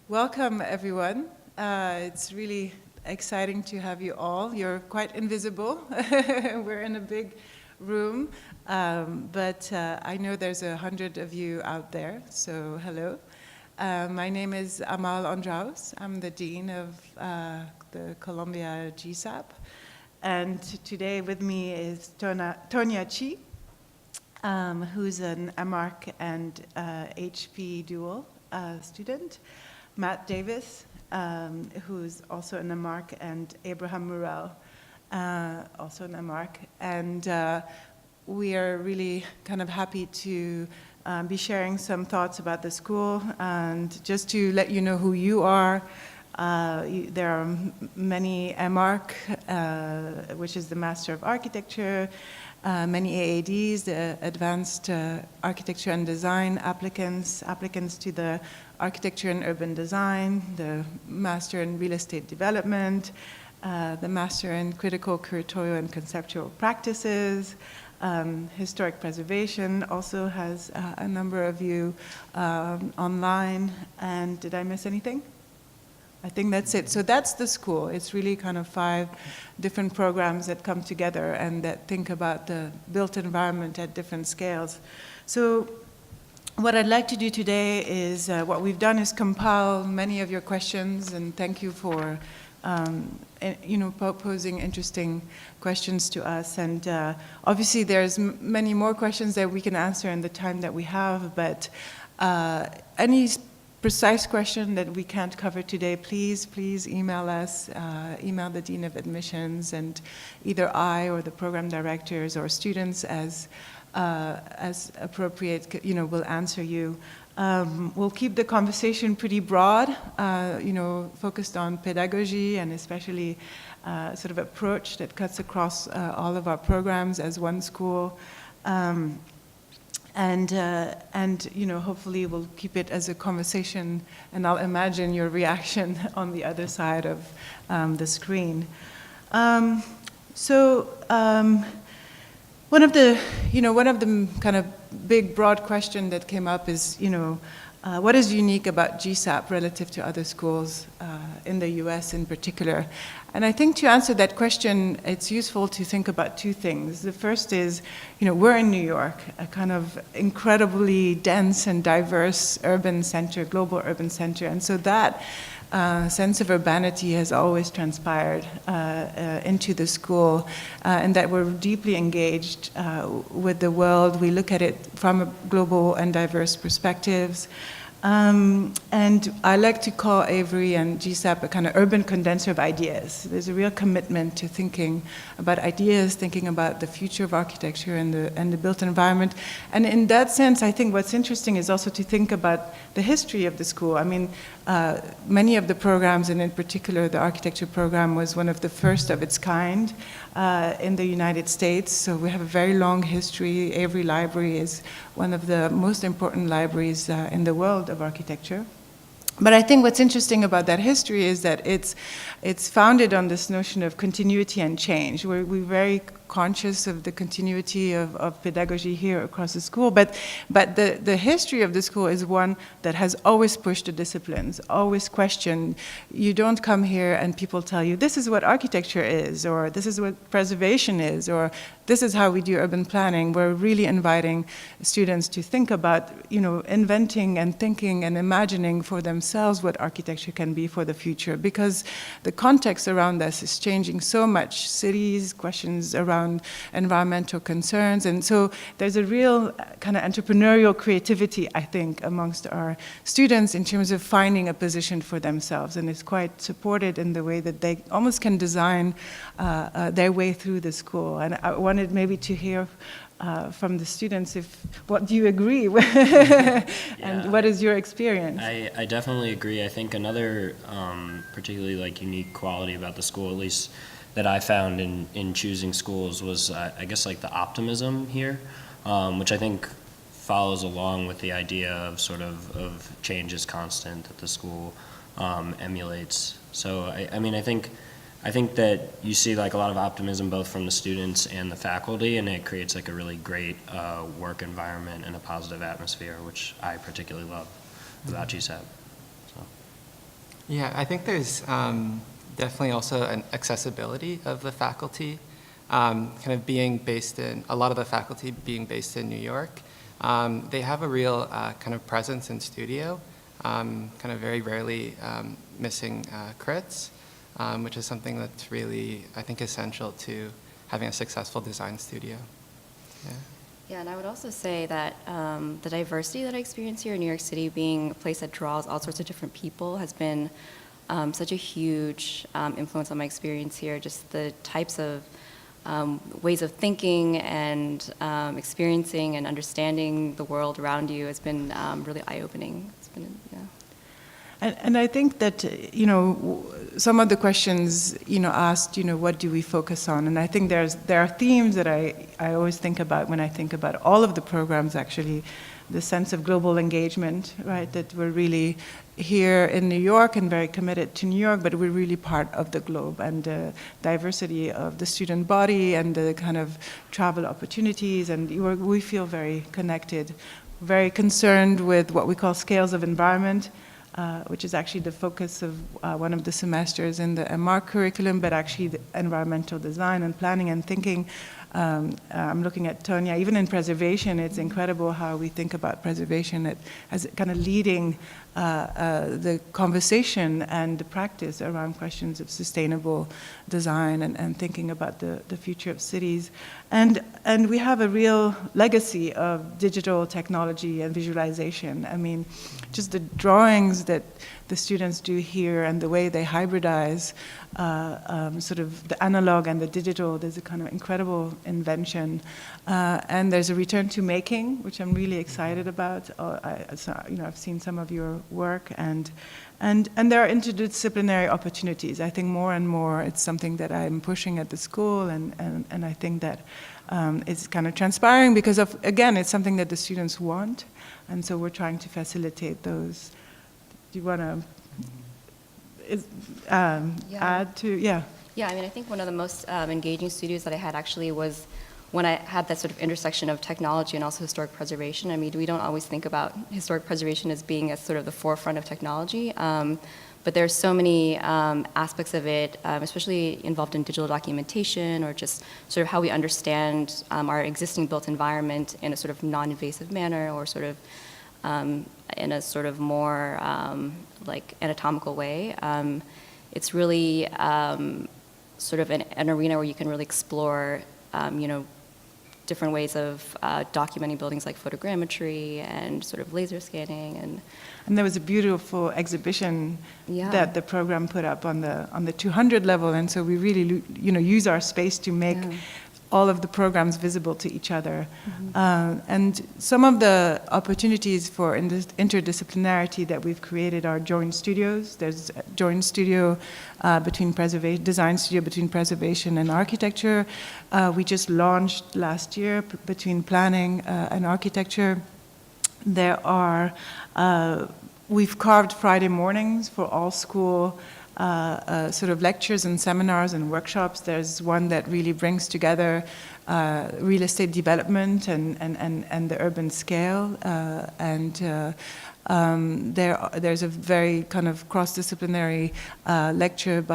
Welcome, everyone. It's really exciting to have you all. You're quite invisible. We're in a big room, but I know there's 100 of you out there, so hello. My name is Dean Andraos. I'm the Dean of the Columbia GSAPP. And today with me is Tonya Chi, who's an MArch and HP dual student. Matt Davis, who's also an MArch, and Abraham Murrell, also an MArch. And we are really kind of happy to be sharing some thoughts about the school. And just to let you know who you are, there are many MArch, which is the Master of Architecture, many AADs, the Advanced Architecture and Design applicants to the Architecture and Urban Design, the Master in Real Estate Development, the Master in Critical Curatorial and Conceptual Practices, Historic Preservation also has a number of you online. And did I miss anything? I think that's it. So that's the school. It's really kind of 5 different programs that come together and that think about the built environment at different scales. So what I'd like to do today is, what we've done is compile many of your questions, and thank you for posing interesting questions to us. And obviously there's many more questions that we can answer in the time that we have, but any precise question that we can't cover today, please email us, email the Dean of Admissions, and either I or the program directors or students as appropriate, will answer you. We'll keep the conversation pretty broad, focused on pedagogy and especially sort of approach that cuts across all of our programs as one school. And hopefully we'll keep it as a conversation, and I'll imagine your reaction on the other side of the screen. One of the kind of big, broad question that came up is, what is unique about GSAPP relative to other schools in the US in particular? And I think to answer that question, it's useful to think about 2 things. The first is, we're in New York, a kind of incredibly dense and diverse urban center, global urban center. And so that sense of urbanity has always transpired into the school, and that we're deeply engaged with the world. We look at it from a global and diverse perspectives. And I like to call Avery and GSAPP a kind of urban condenser of ideas. There's a real commitment to thinking about ideas, thinking about the future of architecture and the built environment. And in that sense, I think what's interesting is also to think about the history of the school. I mean, many of the programs, and in particular the architecture program, was one of the first of its kind in the United States. So we have a very long history. Avery Library is one of the most important libraries in the world of architecture. But I think what's interesting about that history is that it's founded on this notion of continuity and change. We're very conscious of the continuity of pedagogy here across the school, but the history of the school is one that has always pushed the disciplines, always questioned. You don't come here and people tell you, this is what architecture is, or this is what preservation is, or this is how we do urban planning. We're really inviting students to think about, inventing and thinking and imagining for themselves what architecture can be for the future, because the context around us is changing so much. Cities, questions around environmental concerns, and so there's a real kind of entrepreneurial creativity, I think, amongst our students in terms of finding a position for themselves, and it's quite supported in the way that they almost can design their way through the school. And I wanted maybe to hear from the students, what do you agree with? And what is your experience? I definitely agree. I think another particularly unique quality about the school, at least that I found in choosing schools, was I guess the optimism here, which I think follows along with the idea of of change is constant that the school emulates. So I think that you see a lot of optimism both from the students and the faculty, and it creates a really great work environment and a positive atmosphere, which I particularly love about GSAPP. So. Yeah, I think there's definitely also an accessibility of the faculty, kind of being based in, a lot of the faculty being based in New York. They have a real kind of presence in studio, kind of very rarely missing crits, which is something that's really, I think, essential to having a successful design studio. Yeah. Yeah, and I would also say that the diversity that I experience here in New York City, being a place that draws all sorts of different people, has been such a huge influence on my experience here. Just the types of ways of thinking and experiencing and understanding the world around you has been really eye-opening. It's been, yeah. And I think that, some of the questions, asked, what do we focus on? And I think there are themes that I always think about when I think about all of the programs, actually. The sense of global engagement, right? That we're really here in New York and very committed to New York, but we're really part of the globe, and the diversity of the student body and the kind of travel opportunities, and we feel very connected, very concerned with what we call scales of environment, which is actually the focus of one of the semesters in the MR curriculum, but actually the environmental design and planning and thinking. I'm looking at Tonya. Even in preservation, it's incredible how we think about preservation as kind of leading the conversation and the practice around questions of sustainable design and thinking about the future of cities. And we have a real legacy of digital technology and visualization. I mean, just the drawings that the students do here and the way they hybridize sort of the analog and the digital, there's a kind of incredible invention. And there's a return to making, which I'm really excited about. I've seen some of your work, and there are interdisciplinary opportunities. I think more and more it's something that I'm pushing at the school, and I think that it's kind of transpiring because of, again, it's something that the students want, and so we're trying to facilitate those. Do you want to add to, yeah? Yeah, I mean, I think one of the most engaging studios that I had actually was when I had that sort of intersection of technology and also historic preservation. I mean, we don't always think about historic preservation as being at sort of the forefront of technology, but there's so many aspects of it, especially involved in digital documentation or just sort of how we understand our existing built environment in a sort of non-invasive manner, or sort of in a sort of more like anatomical way. It's really sort of an arena where you can really explore, different ways of documenting buildings like photogrammetry and sort of laser scanning. And there was a beautiful exhibition that the program put up on the 200 level, and so we really, use our space to make all of the programs visible to each other. Mm-hmm. And some of the opportunities for interdisciplinarity that we've created are joint studios. There's a joint studio design studio between preservation and architecture. We just launched last year between planning and architecture. There are, we've carved Friday mornings for all school sort of lectures and seminars and workshops. There's one that really brings together real estate development and the urban scale. There's a very kind of cross-disciplinary lecture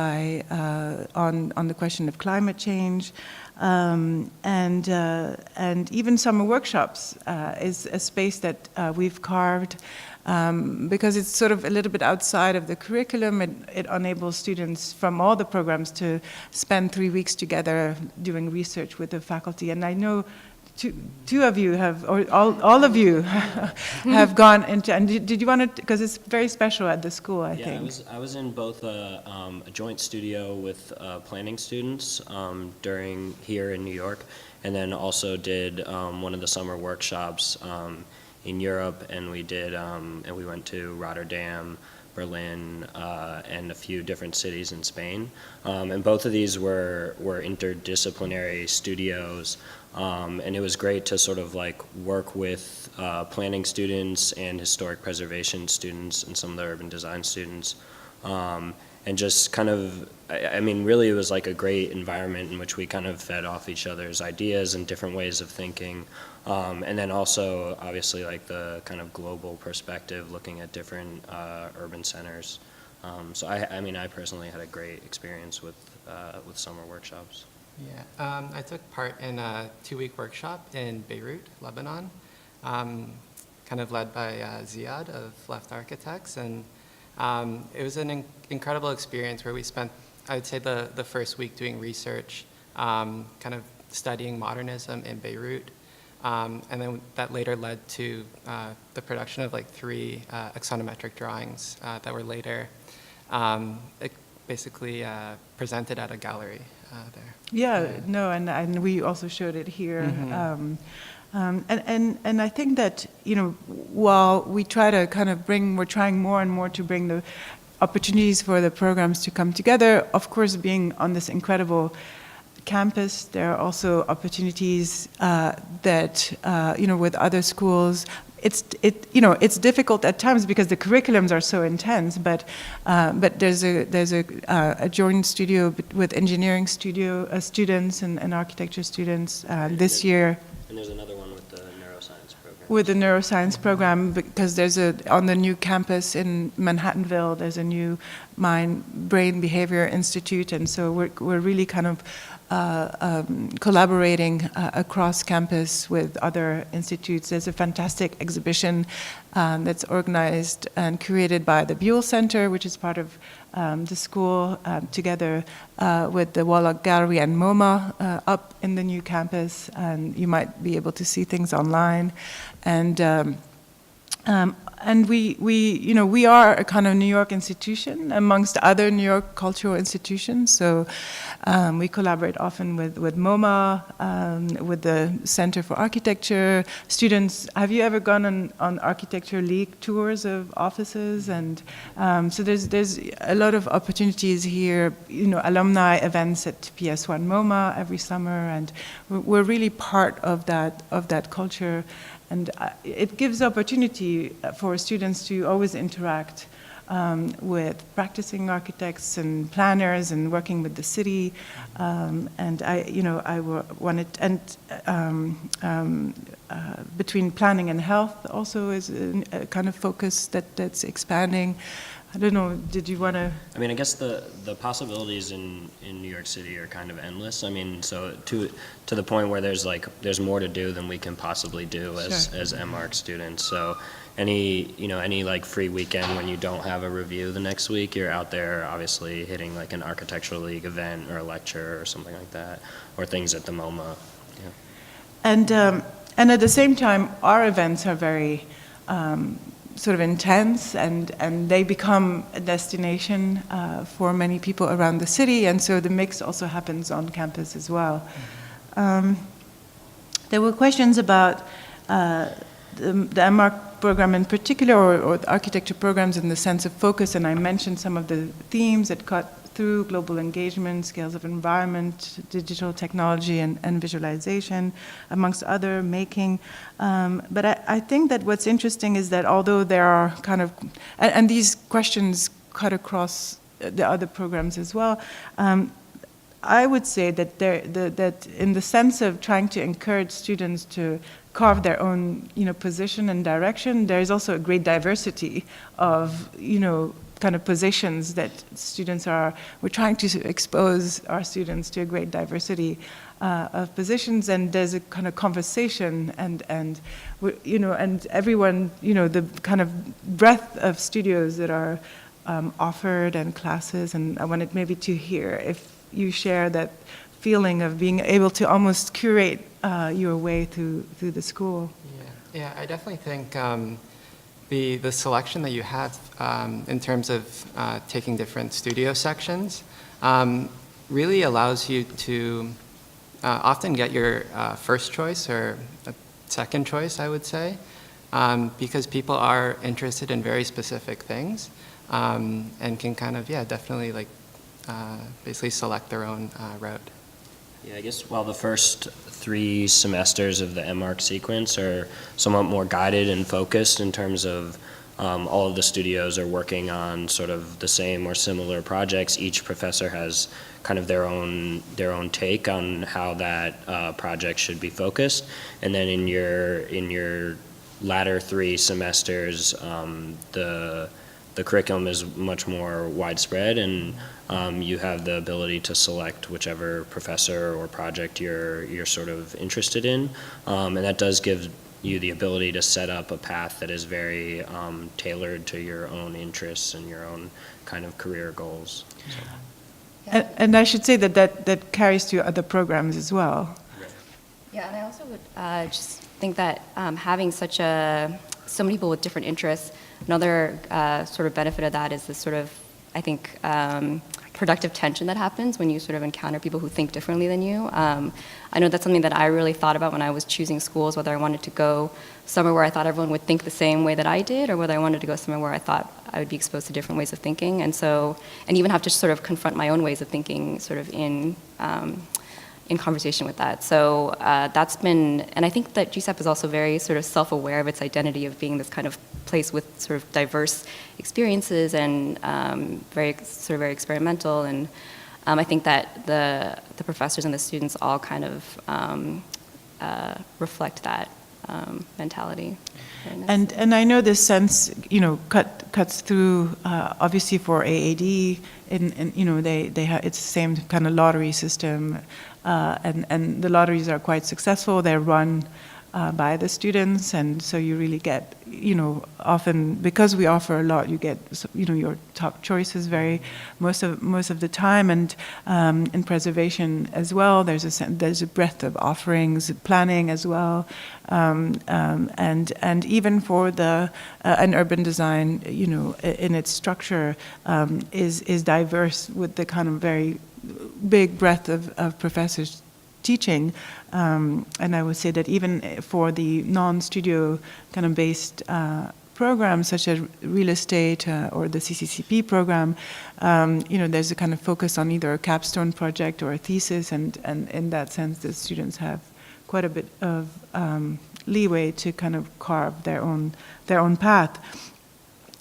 on the question of climate change. And even summer workshops is a space that we've carved because it's sort of a little bit outside of the curriculum. It enables students from all the programs to spend 3 weeks together doing research with the faculty. And I know two of you have, or all of you have gone into, and did you want to, because it's very special at the school, I think. I was in both a joint studio with planning students during here in New York, and then also did one of the summer workshops in Europe, and we did, and we went to Rotterdam, Berlin, and a few different cities in Spain. And both of these were interdisciplinary studios, and it was great to sort of like work with planning students and historic preservation students and some of the urban design students. And just kind of, I mean, really it was like a great environment in which we kind of fed off each other's ideas and different ways of thinking. And then also, obviously, like the kind of global perspective, looking at different urban centers. So I mean, I personally had a great experience with summer workshops. Yeah, I took part in a 2-week workshop in Beirut, Lebanon, kind of led by Ziad of Left Architects, and it was an incredible experience where we spent, I would say, the first week doing research, kind of studying modernism in Beirut, and then that later led to the production of like 3 axonometric drawings that were later basically presented at a gallery there. Yeah, no, and we also showed it here. And I think that, you know, while we try to kind of we're trying more and more to bring the opportunities for the programs to come together, of course, being on this incredible campus, there are also opportunities that, you know, with other schools. It's difficult at times because the curriculums are so intense, but there's a joint studio with engineering students and architecture students this year. And there's another one with the neuroscience program. With the neuroscience program, because on the new campus in Manhattanville, there's a new Brain Behavior Institute, and so we're really kind of collaborating across campus with other institutes. There's a fantastic exhibition that's organized and curated by the Buell Center, which is part of the school, together with the Wallach Gallery and MoMA up in the new campus, and you might be able to see things online. And we are a kind of New York institution amongst other New York cultural institutions. So we collaborate often with MoMA, with the Center for Architecture. Students, have you ever gone on Architecture League tours of offices? And so there's a lot of opportunities here. You know, alumni events at PS1 MoMA every summer, and we're really part of that culture. And it gives opportunity for students to always interact with practicing architects and planners and working with the city. And I wanted, and between planning and health also is a kind of focus that's expanding. I don't know, did you want to? I mean, I guess the possibilities in New York City are kind of endless. I mean, so to the point where there's more to do than we can possibly do as MArch students. So any like free weekend when you don't have a review the next week, you're out there obviously hitting like an Architectural League event or a lecture or something like that, or things at the MoMA. Yeah. And at the same time, our events are very sort of intense, and they become a destination for many people around the city, and so the mix also happens on campus as well. There were questions about the MArch program in particular, or the architecture programs in the sense of focus, and I mentioned some of the themes that cut through: global engagement, scales of environment, digital technology, and visualization, amongst other, making. But I think that what's interesting is that although there are kind of, and these questions cut across the other programs as well, I would say that that in the sense of trying to encourage students to carve their own, position and direction, there is also a great diversity of, kind of positions that we're trying to expose our students to a great diversity of positions, and there's a kind of conversation and everyone, the kind of breadth of studios that are offered and classes, and I wanted maybe to hear if you share that feeling of being able to almost curate your way through the school. Yeah, I definitely think the selection that you have in terms of taking different studio sections really allows you to often get your first choice or a second choice, I would say, because people are interested in very specific things and can kind of, definitely like basically select their own route. Yeah, I guess while the first 3 semesters of the MArch sequence are somewhat more guided and focused in terms of all of the studios are working on sort of the same or similar projects. Each professor has kind of their own take on how that project should be focused. And then in your latter 3 semesters, the the curriculum is much more widespread, and you have the ability to select whichever professor or project you're sort of interested in, and that does give you the ability to set up a path that is very tailored to your own interests and your own kind of career goals. So. And I should say that carries to other programs as well. Yeah, and I also would just think that having so many people with different interests, another sort of benefit of that is this sort of, I think, productive tension that happens when you sort of encounter people who think differently than you. I know that's something that I really thought about when I was choosing schools, whether I wanted to go somewhere where I thought everyone would think the same way that I did, or whether I wanted to go somewhere where I thought I would be exposed to different ways of thinking. And even have to sort of confront my own ways of thinking sort of in conversation with that. So that's been, and I think that GSAPP is also very sort of self-aware of its identity of being this kind of place with sort of diverse experiences and very experimental. And I think that the professors and the students all kind of reflect that mentality. And I know this sense, cuts through obviously for AAD, and it's the same kind of lottery system, and the lotteries are quite successful. They're run by the students, and so you really get, often because we offer a lot, you get, your top choices most of the time, and in preservation as well. There's a breadth of offerings, planning as well, and even for an urban design, in its structure, is diverse with the kind of very big breadth of professors teaching, and I would say that even for the non-studio kind of based programs such as real estate or the CCCP program, there's a kind of focus on either a capstone project or a thesis, and in that sense the students have quite a bit of leeway to kind of carve their own path.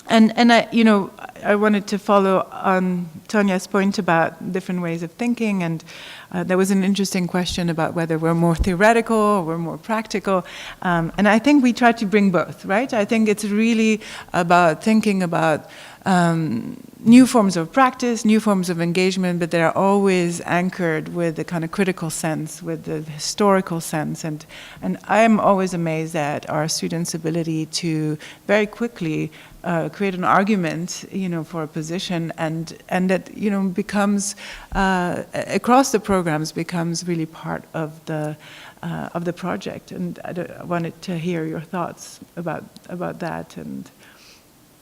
And I wanted to follow on Tanya's point about different ways of thinking, and there was an interesting question about whether we're more theoretical or we're more practical, and I think we try to bring both, right? I think it's really about thinking about new forms of practice, new forms of engagement, but they're always anchored with the kind of critical sense, with the historical sense, and I'm always amazed at our students' ability to very quickly create an argument, for a position, and that becomes across the programs becomes really part of the project. And I wanted to hear your thoughts about that. And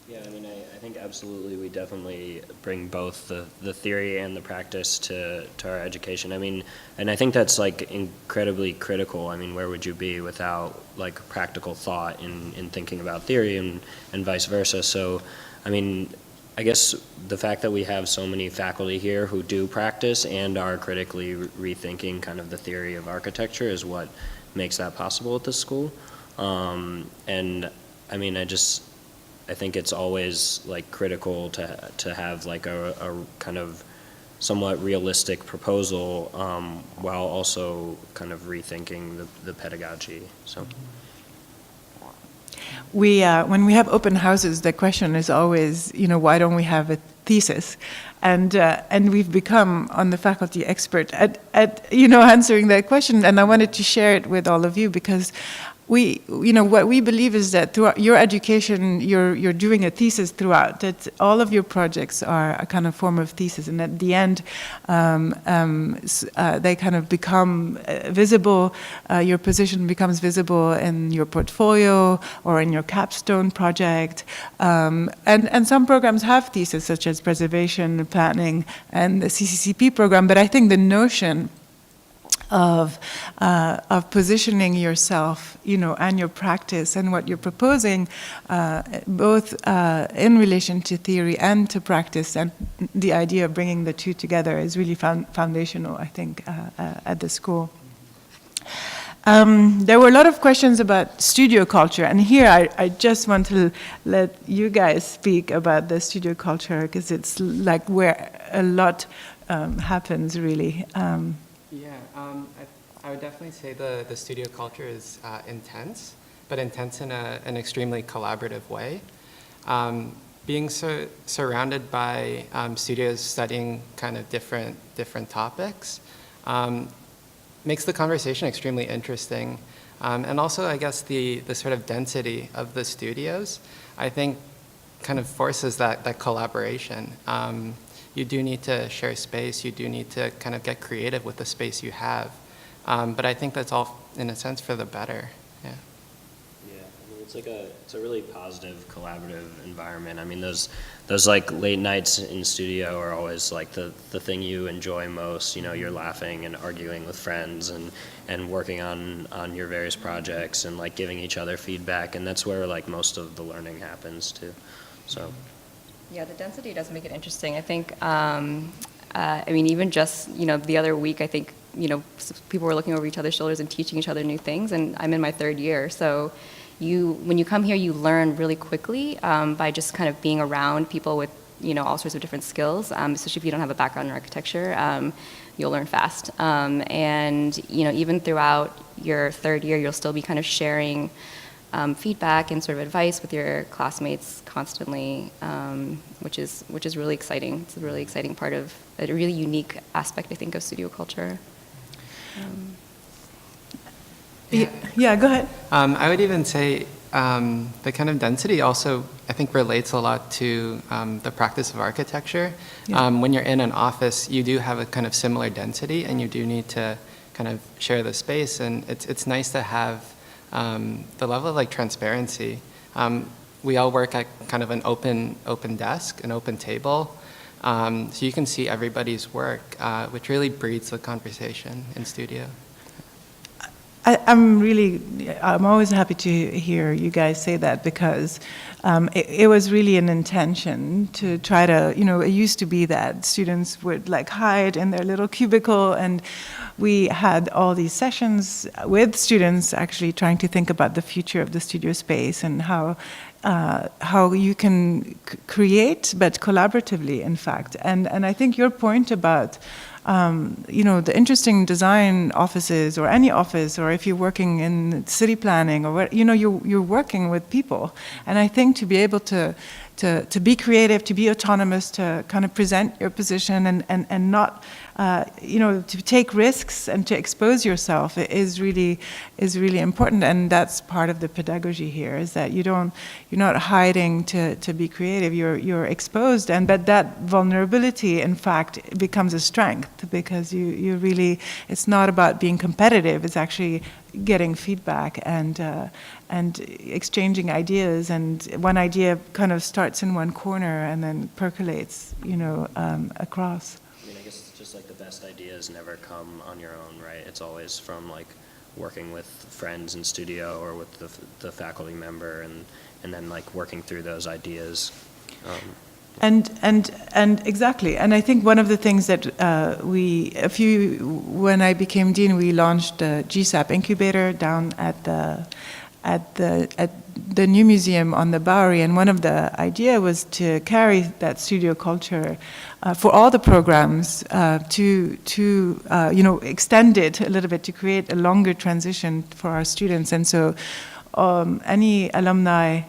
yeah, I mean, I think absolutely we definitely bring both the theory and the practice to our education. I mean, and I think that's like incredibly critical. I mean, where would you be without like practical thought in thinking about theory and vice versa? So, I mean, I guess the fact that we have so many faculty here who do practice and are critically rethinking kind of the theory of architecture is what makes that possible at this school. And I mean, I think it's always like critical to have like a kind of somewhat realistic proposal while also kind of rethinking the pedagogy. So when we have open houses, the question is always, why don't we have a thesis? And we've become on the faculty expert at answering that question. And I wanted to share it with all of you because what we believe is that throughout your education, you're doing a thesis throughout. That all of your projects are a kind of form of thesis, and at the end, they kind of become visible. Your position becomes visible in your portfolio or in your capstone project. And some programs have theses, such as preservation, planning, and the CCCP program. But I think the notion of positioning yourself, and your practice and what you're proposing, both in relation to theory and to practice, and the idea of bringing the two together is really foundational, I think, at the school. There were a lot of questions about studio culture, and here I just want to let you guys speak about the studio culture, because it's like where a lot happens, really. I would definitely say the studio culture is intense, but intense in an extremely collaborative way. being surrounded by studios studying kind of different topics makes the conversation extremely interesting. And also, I guess, the sort of density of the studios, I think, kind of forces that collaboration. You do need to share space. You do need to kind of get creative with the space you have. But I think that's all, in a sense, for the better. Yeah. Yeah, I mean, it's a really positive, collaborative environment. I mean, those like late nights in studio are always like the thing you enjoy most. You know, you're laughing and arguing with friends and working on your various projects and like giving each other feedback, and that's where like most of the learning happens too. So. Yeah, the density does make it interesting. I think, I mean, even just, the other week, I think, people were looking over each other's shoulders and teaching each other new things, and I'm in my 3rd year. So when you come here, you learn really quickly by just kind of being around people with, all sorts of different skills, especially if you don't have a background in architecture, you'll learn fast. And, even throughout your 3rd year, you'll still be kind of sharing feedback and sort of advice with your classmates constantly, which is really exciting. It's a really exciting part of a really unique aspect, I think, of studio culture. Yeah, go ahead. I would even say the kind of density also, I think, relates a lot to the practice of architecture. Yeah. When you're in an office, you do have a kind of similar density, and you do need to kind of share the space, and it's nice to have the level of like transparency. We all work at kind of an open desk, an open table, so you can see everybody's work, which really breeds the conversation in studio. I'm always happy to hear you guys say that, because it was really an intention to try to, it used to be that students would like hide in their little cubicle, and we had all these sessions with students actually trying to think about the future of the studio space and how you can create, but collaboratively, in fact. And I think your point about the interesting design offices, or any office, or if you're working in city planning, or you're working with people. And I think to be able to be creative, to be autonomous, to kind of present your position and not, to take risks and to expose yourself is really important. And that's part of the pedagogy here, is that you're not hiding to be creative. You're exposed, but that vulnerability, in fact, becomes a strength, because you really, it's not about being competitive. It's actually getting feedback and exchanging ideas, and one idea kind of starts in one corner and then percolates, across. I mean, I guess it's just like the best ideas never come on your own, right? It's always from like working with friends in studio or with the faculty member, and then like working through those ideas. And exactly, and I think one of the things that when I became dean, we launched the GSAPP incubator down at the new museum on the Bowery, and one of the idea was to carry that studio culture for all the programs to extend it a little bit, to create a longer transition for our students. And so any alumni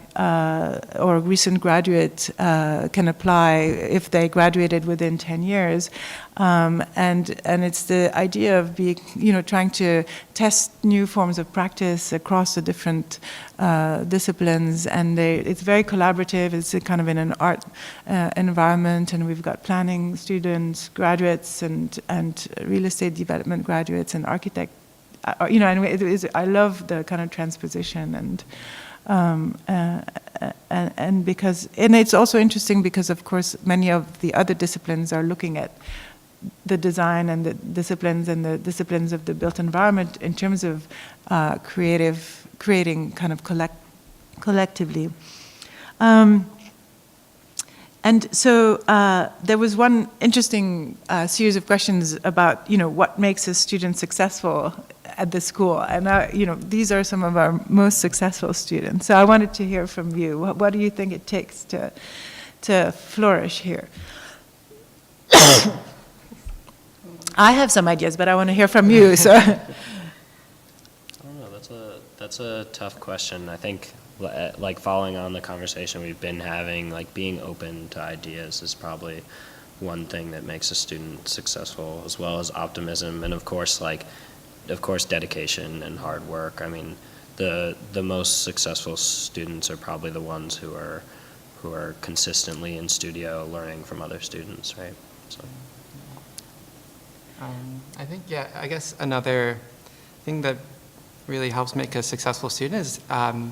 or recent graduate can apply if they graduated within 10 years. And it's the idea of trying to test new forms of practice across the different disciplines. And it's very collaborative. It's kind of in an art environment, and we've got planning students, graduates, and real estate development graduates, and architect. I love the kind of transposition, and it's also interesting because, of course, many of the other disciplines are looking at the design and the disciplines of the built environment in terms of creating kind of collectively. And so there was one interesting series of questions about, what makes a student successful at the school. And, these are some of our most successful students. So I wanted to hear from you. What do you think it takes to flourish here? I have some ideas, but I want to hear from you. So. I don't know. that's a tough question. I think, like, following on the conversation we've been having, like, being open to ideas is probably one thing that makes a student successful, as well as optimism, and of course, dedication and hard work. I mean, the most successful students are probably the ones who are consistently in studio learning from other students, right? So. I think, yeah, I guess another thing that really helps make a successful student is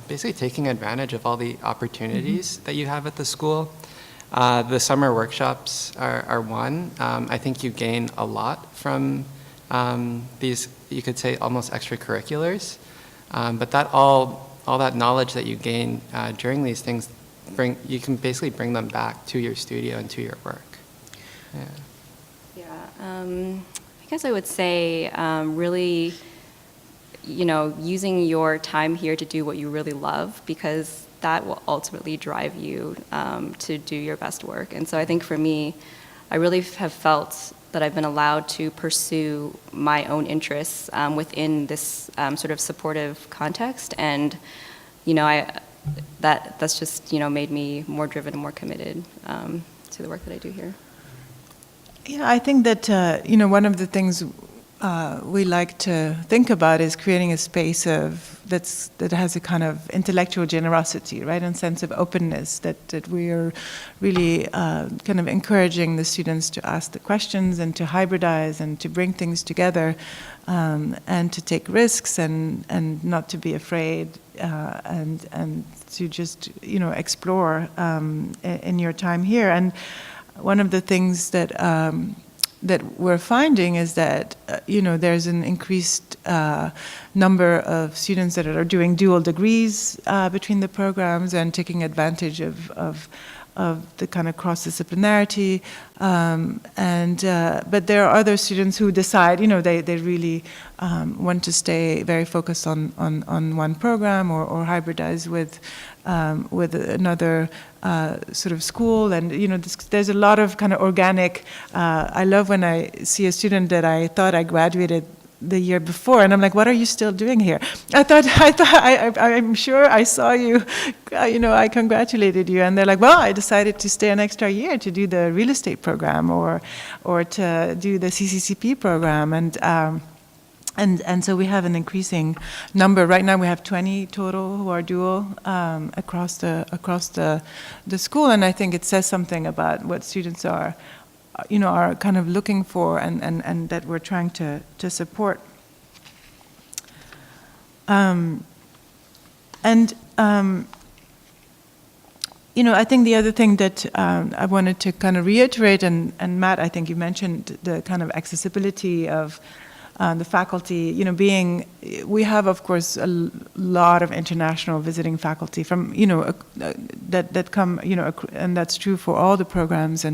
basically taking advantage of all the opportunities that you have at the school. The summer workshops are one. I think you gain a lot from these, you could say, almost extracurriculars. But that all that knowledge that you gain during these things, you can basically bring them back to your studio and to your work. Yeah. Yeah, I guess I would say really, using your time here to do what you really love, because that will ultimately drive you to do your best work. And so I think for me, I really have felt that I've been allowed to pursue my own interests within this sort of supportive context. And, that's just, made me more driven and more committed to the work that I do here. Yeah, I think that, one of the things we like to think about is creating a space that has a kind of intellectual generosity, right, and sense of openness, that we are really kind of encouraging the students to ask the questions and to hybridize and to bring things together and to take risks and not to be afraid and to just, explore in your time here. And one of the things that we're finding is that, there's an increased number of students that are doing dual degrees between the programs and taking advantage of the kind of cross-disciplinarity. But there are other students who decide, they really want to stay very focused on one program or hybridize with another sort of school. And, there's a lot of kind of organic, I love when I see a student that I thought I graduated the year before, and I'm like, what are you still doing here? I'm sure I saw you, I congratulated you. And they're like, well, I decided to stay an extra year to do the real estate program or to do the CCCP program. And so we have an increasing number. Right now we have 20 total who are dual across the school, and I think it says something about what students are kind of looking for and that we're trying to support. I think the other thing that I wanted to kind of reiterate, and Matt, I think you mentioned the kind of accessibility of the faculty, we have, of course, a lot of international visiting faculty from, that come, and that's true for all the programs,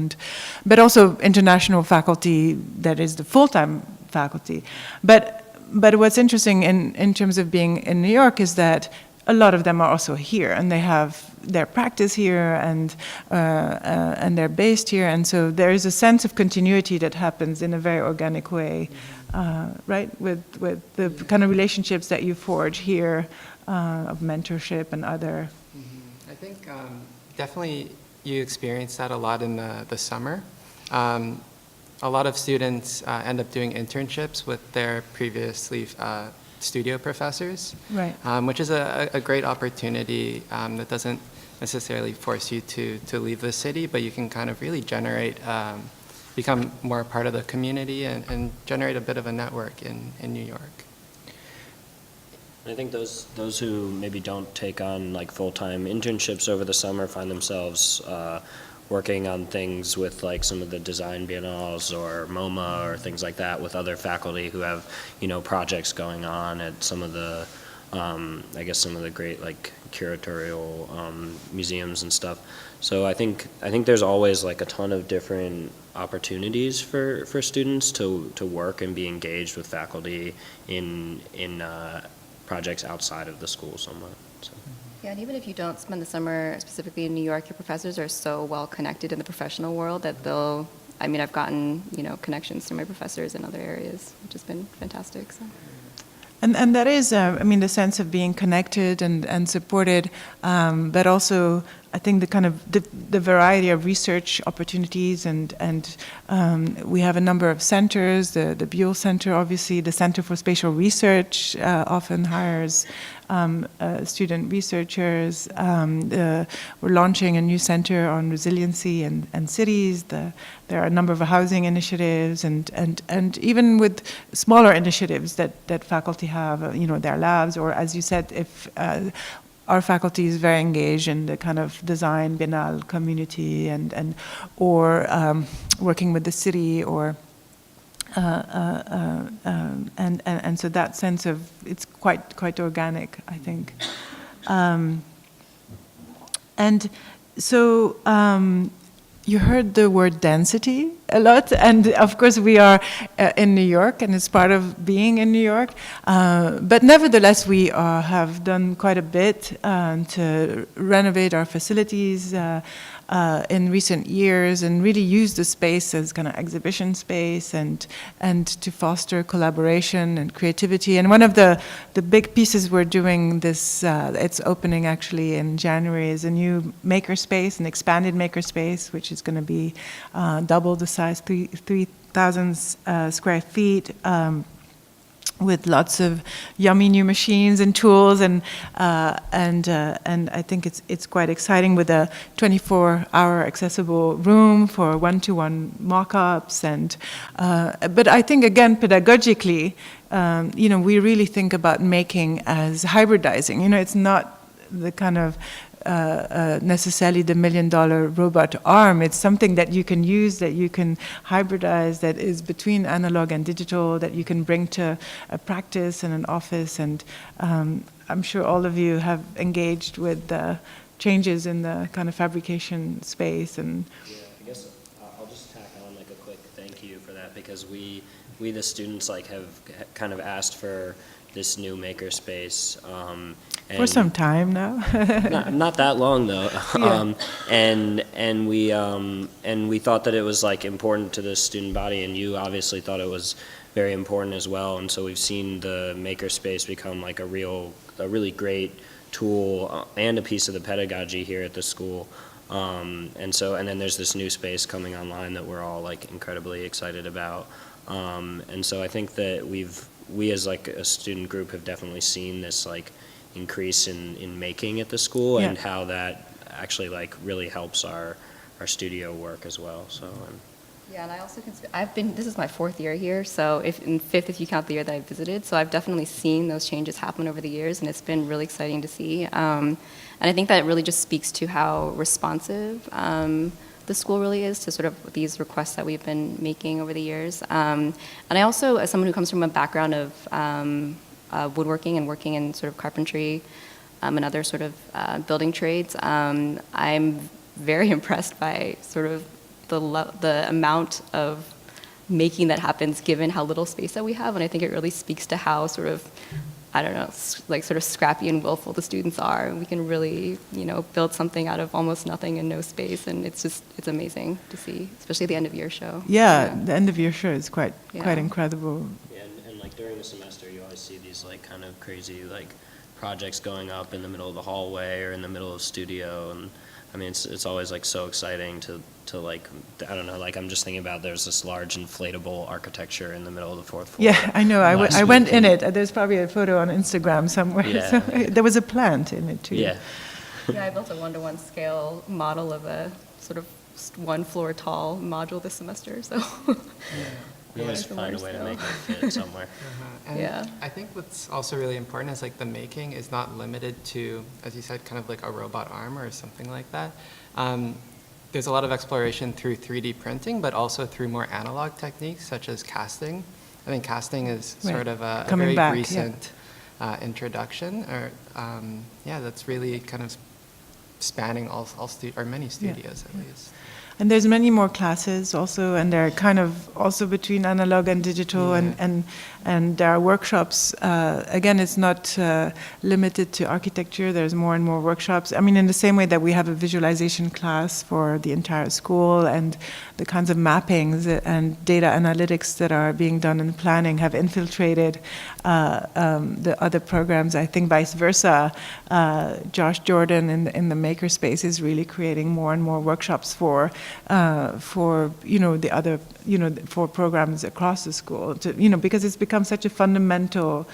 but also international faculty that is the full-time faculty. But what's interesting in terms of being in New York is that a lot of them are also here, and they have their practice here, and they're based here, and so there is a sense of continuity that happens in a very organic way. Right, with the kind of relationships that you forge here of mentorship and other. Mm-hmm. I think definitely you experience that a lot in the summer. A lot of students end up doing internships with their previously studio professors, right? Which is a great opportunity that doesn't necessarily force you to leave the city, but you can kind of really generate become more a part of the community and generate a bit of a network in New York. I think those who maybe don't take on like full-time internships over the summer find themselves working on things with like some of the design biennales or MoMA or things like that with other faculty who have, projects going on at some of the, I guess some of the great like curatorial museums and stuff. So I think there's always like a ton of different opportunities for students to work and be engaged with faculty in projects outside of the school somewhat. So. Yeah, and even if you don't spend the summer specifically in New York, your professors are so well connected in the professional world that I've gotten, connections to my professors in other areas, which has been fantastic. So. And that is, I mean, the sense of being connected and supported, but also I think the kind of the variety of research opportunities and we have a number of centers, the Buell Center, obviously, the Center for Spatial Research often hires student researchers. We're launching a new center on resiliency and cities. There are a number of housing initiatives and even with smaller initiatives that faculty have, you know, their labs, or as you said, if our faculty is very engaged in the kind of design biennale community or working with the city or and so that sense of it's quite organic, I think. And so you heard the word density a lot, and of course we are in New York, and it's part of being in New York. But nevertheless, we have done quite a bit to renovate our facilities in recent years, and really use the space as kind of exhibition space and to foster collaboration and creativity. And one of the big pieces we're doing this, it's opening actually in January, is a new makerspace, an expanded makerspace, which is going to be double the size, 3,000 square feet. With lots of yummy new machines and tools, and I think it's quite exciting, with a 24-hour accessible room for one-to-one mock-ups, but I think again pedagogically, you know, we really think about making as hybridizing. You know, it's not the kind of necessarily the $1 million robot arm. It's something that you can use, that you can hybridize, that is between analog and digital, that you can bring to a practice and an office. And I'm sure all of you have engaged with the changes in the kind of fabrication space. And yeah, I guess I'll just tack on like a quick thank you for that, because we the students like have kind of asked for this new makerspace. For some time now. not that long though. Yeah. And we thought that it was like important to the student body, and you obviously thought it was very important as well. And so we've seen the makerspace become like a really great tool and a piece of the pedagogy here at the school. And then there's this new space coming online that we're all like incredibly excited about. And so I think that we as like a student group have definitely seen this like increase in making at the school, and how that actually like really helps our studio work as well. So yeah, and I also consider, this is my 4th year here, so in 5th if you count the year that I visited, so I've definitely seen those changes happen over the years, and it's been really exciting to see. And I think that really just speaks to how responsive the school really is to sort of these requests that we've been making over the years. And I also, as someone who comes from a background of woodworking and working in sort of carpentry and other sort of building trades, I'm very impressed by sort of the amount of making that happens given how little space that we have. And I think it really speaks to how sort of, I don't know, like sort of scrappy and willful the students are. We can really, you know, build something out of almost nothing and no space, and it's amazing to see, especially the end of year show. Yeah, the end of year show is quite incredible. yeah, and like during the semester, you always see these like kind of crazy like projects going up in the middle of the hallway or in the middle of the studio, and I mean it's always like so exciting to like, I don't know, like I'm just thinking about there's this large inflatable architecture in the middle of the 4th floor. Yeah, I know. I went in it. There's probably a photo on Instagram somewhere. Yeah. So, there was a plant in it too. Yeah. Yeah, I built a 1-to-1 scale model of a sort of 1 floor tall module this semester, so. You always find a way to make it fit somewhere. And Yeah. I think what's also really important is like the making is not limited to, as you said, kind of like a robot arm or something like that. There's a lot of exploration through 3D printing, but also through more analog techniques such as casting. I think casting is sort of a very recent introduction, or that's really kind of spanning many studios at least. And there's many more classes also, and they're kind of also between analog and digital, and there are workshops. Again, it's not limited to architecture. There's more and more workshops. I mean, in the same way that we have a visualization class for the entire school, and the kinds of mappings and data analytics that are being done in planning have infiltrated the other programs. I think vice versa. Josh Jordan in the makerspace is really creating more and more workshops for the other for programs across the school, because it's become such a fundamental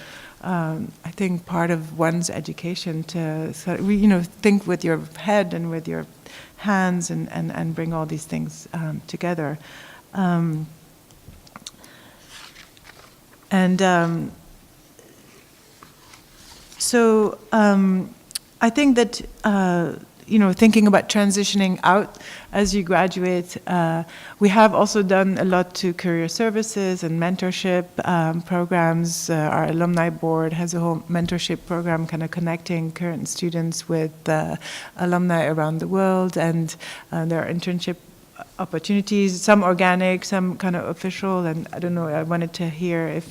I think part of one's education to think with your head and with your hands and bring all these things together. So I think that thinking about transitioning out as you graduate, we have also done a lot to career services and mentorship programs. Our alumni board has a whole mentorship program kind of connecting current students with alumni around the world, and there are internship opportunities, some organic, some kind of official, and I don't know, I wanted to hear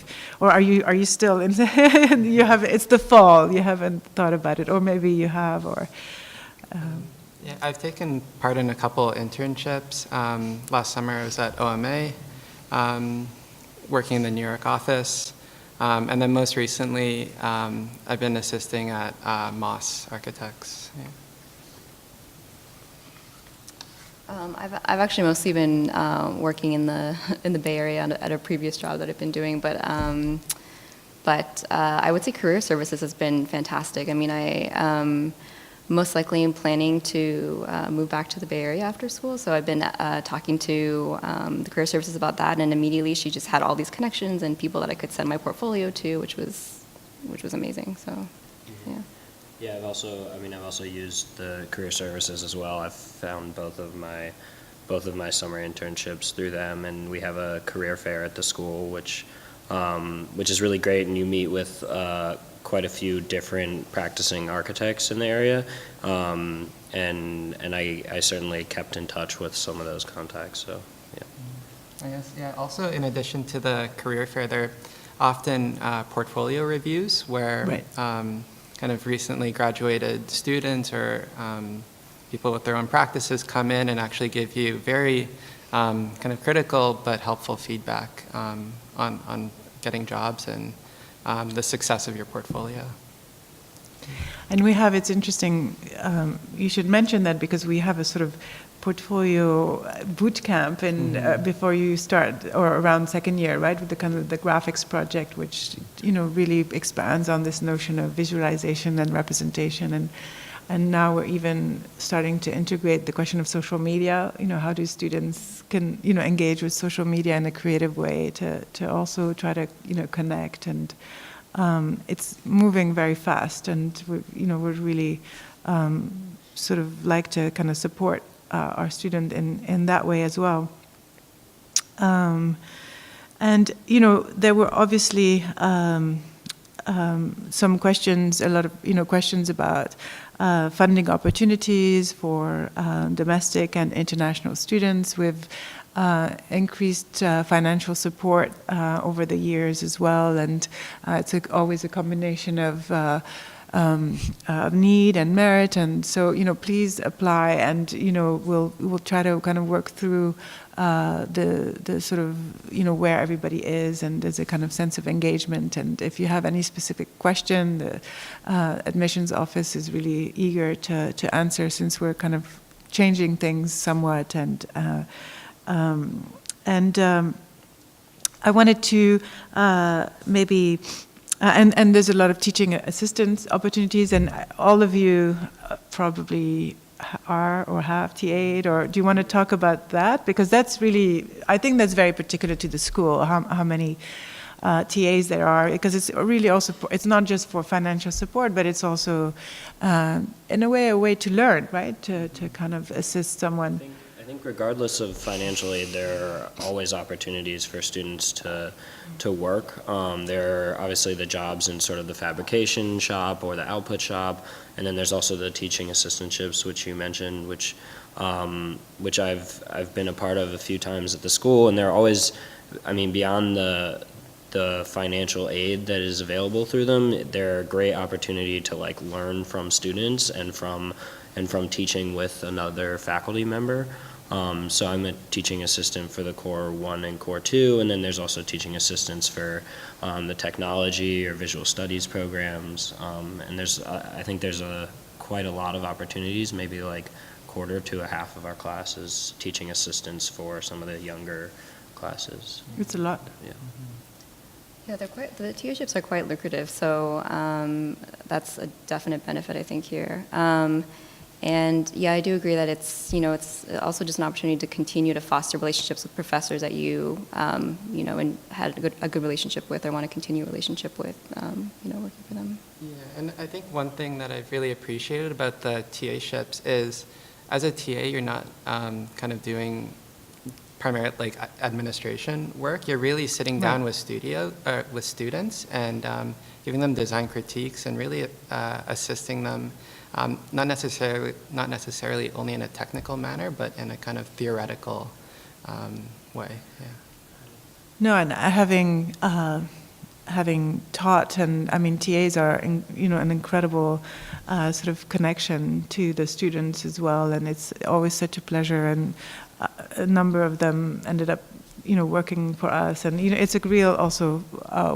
are you still in it's the fall, you haven't thought about it, or maybe you have, or... Yeah, I've taken part in a couple internships. Last summer I was at OMA, working in the New York office, and then most recently I've been assisting at Moss Architects. Yeah. I've actually mostly been working in the Bay Area at a previous job that I've been doing, but I would say career services has been fantastic. I mean, I most likely am planning to move back to the Bay Area after school, so I've been talking to the career services about that, and immediately she just had all these connections and people that I could send my portfolio to, which was amazing. So, yeah. Yeah, I've also used the career services as well. I've found both of my summer internships through them, and we have a career fair at the school, which is really great, and you meet with quite a few different practicing architects in the area, and I certainly kept in touch with some of those contacts. So, yeah. I guess, yeah. Also, in addition to the career fair, there are often portfolio reviews where. Right. Kind of recently graduated students or people with their own practices come in and actually give you very kind of critical but helpful feedback on getting jobs and the success of your portfolio. And we have, it's interesting, you should mention that because we have a sort of portfolio boot camp before you start, or around second year, right, with the kind of the graphics project, which really expands on this notion of visualization and representation, and now we're even starting to integrate the question of social media. How do students can engage with social media in a creative way to also try to connect, and it's moving very fast, and we're really sort of like to kind of support our student in that way as well. And there were obviously some questions, a lot of questions about funding opportunities for domestic and international students. We've increased financial support over the years as well, and it's always a combination of need and merit, and so please apply, and we'll try to kind of work through the sort of where everybody is, and there's a kind of sense of engagement. And if you have any specific question, the admissions office is really eager to answer, since we're kind of changing things somewhat. And I wanted to maybe. And there's a lot of teaching assistance opportunities, and all of you probably are or have TA'd, or do you want to talk about that? Because that's really, I think that's very particular to the school, how many TAs there are, because it's really also, it's not just for financial support, but it's also, in a way to learn, right? To kind of assist someone. I think regardless of financial aid, there are always opportunities for students to work. There are obviously the jobs in sort of the fabrication shop or the output shop, and then there's also the teaching assistantships, which you mentioned, which I've been a part of a few times at the school, and they're always, I mean, beyond the financial aid that is available through them, they're a great opportunity to like learn from students and from teaching with another faculty member. So I'm a teaching assistant for the Core 1 and Core 2, and then there's also teaching assistants for the technology or visual studies programs. And I think there's quite a lot of opportunities, maybe like quarter to a half of our classes teaching assistants for some of the younger classes. It's a lot. Yeah. Yeah, the TAships are quite lucrative, so that's a definite benefit, I think, here. And yeah, I do agree that it's also just an opportunity to continue to foster relationships with professors that you and had a good relationship with or want to continue a relationship with, working for them. Yeah, and I think one thing that I've really appreciated about the TAships is, as a TA, you're not kind of doing primarily like administration work. You're really sitting down with students and giving them design critiques and really assisting them, not necessarily only in a technical manner, but in a kind of theoretical way. Yeah. No, and having taught, and I mean, TAs are an incredible sort of connection to the students as well, and it's always such a pleasure. And a number of them ended up, working for us, and it's a real also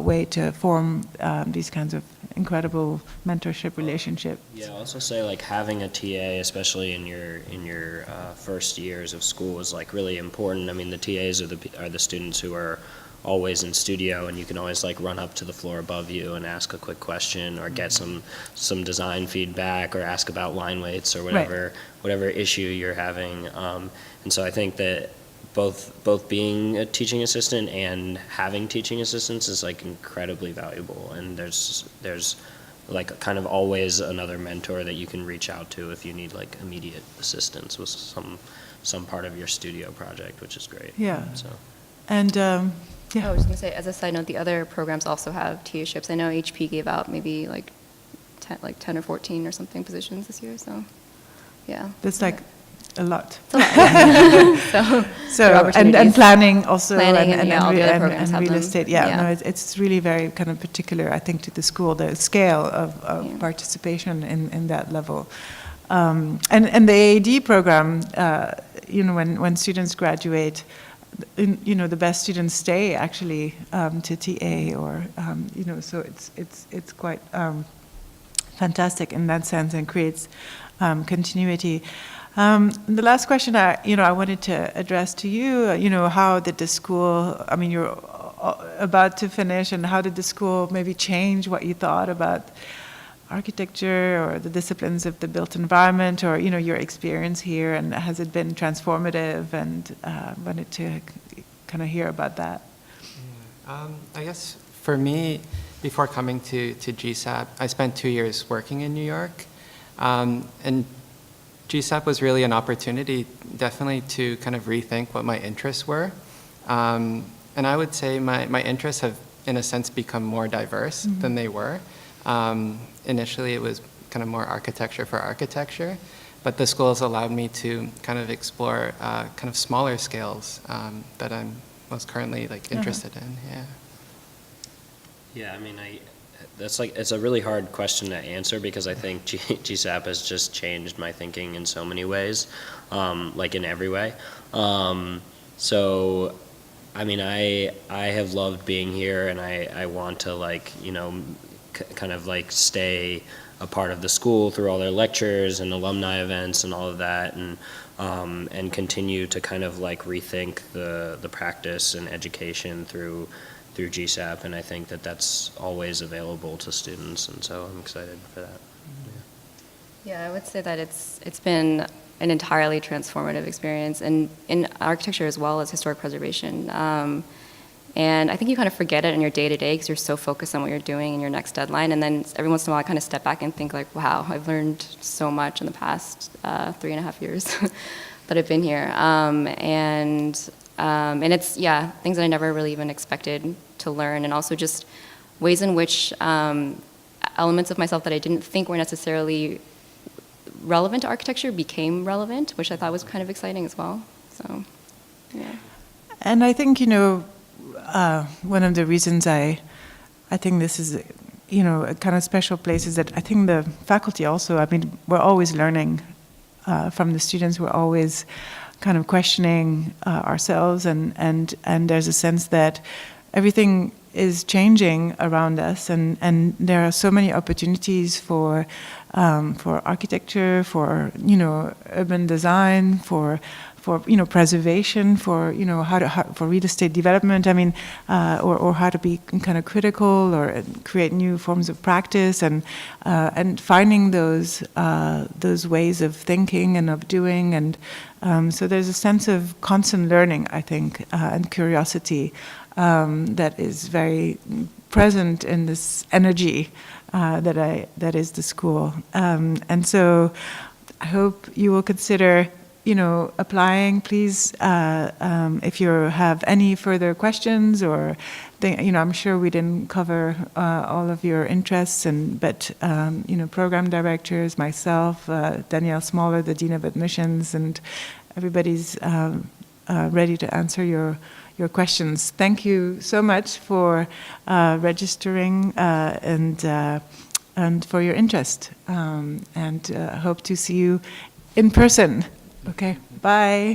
way to form these kinds of incredible mentorship relationship. Yeah, I'll also say like having a TA, especially in your first years of school, is like really important. I mean, the TAs are the students who are always in studio, and you can always like run up to the floor above you and ask a quick question or get some design feedback or ask about line weights or whatever issue you're having. And so I think that both being a teaching assistant and having teaching assistants is like incredibly valuable, and there's like kind of always another mentor that you can reach out to if you need like immediate assistance with some part of your studio project, which is great. Yeah. So. And I was going to say, as a side note, the other programs also have TAships. I know HP gave out maybe like 10 or 14 or something positions this year, so yeah. that's like a lot. It's a lot. So and planning also, and all the other programs and have real them. estate. Yeah, no, it's really very kind of particular, I think, to the school, the scale of participation in that level. And the AAD program, when students graduate, the best students stay actually to TA, or so it's quite fantastic in that sense, and creates continuity. The last question I wanted to address to you, how did the school, I mean, you're about to finish, and how did the school maybe change what you thought about architecture or the disciplines of the built environment, or, your experience here, and has it been transformative? And wanted to kind of hear about that. I guess for me, before coming to GSAPP, I spent 2 years working in New York, and GSAPP was really an opportunity, definitely, to kind of rethink what my interests were. And I would say my interests have, in a sense, become more diverse than they were. Initially, it was kind of more architecture for architecture, but the school has allowed me to kind of explore kind of smaller scales that I'm most currently interested in. Yeah. Yeah, I mean, it's a really hard question to answer, because I think GSAPP has just changed my thinking in so many ways, like in every way. So, I mean, I have loved being here, and I want to kind of stay a part of the school through all their lectures and alumni events and all of that, and continue to kind of rethink the practice and education through GSAPP, and I think that's always available to students, and so I'm excited for that. Yeah, I would say that it's been an entirely transformative experience, and in architecture as well as historic preservation. And I think you kind of forget it in your day-to-day because you're so focused on what you're doing in your next deadline, and then every once in a while I kind of step back and think wow, I've learned so much in the past 3.5 years. that I've been here. And it's, yeah, things that I never really even expected to learn, and also just ways in which elements of myself that I didn't think were necessarily relevant to architecture became relevant, which I thought was kind of exciting as well. So, yeah. And I think, one of the reasons I think this is, a kind of special place is that I think the faculty also, I mean, we're always learning from the students. We're always kind of questioning ourselves, and there's a sense that everything is changing around us, and there are so many opportunities for architecture, for urban design, for preservation, for for real estate development. I mean, or how to be kind of critical or create new forms of practice, and finding those ways of thinking and of doing, and so there's a sense of constant learning, I think, and curiosity that is very present in this energy that is the school, and so I hope you will consider applying. Please, if you have any further questions or I'm sure we didn't cover all of your interests, but program directors, myself, Danielle Smaller, the Dean of Admissions, and everybody's ready to answer your questions. Thank you so much for registering and for your interest, and hope to see you in person. Okay, bye.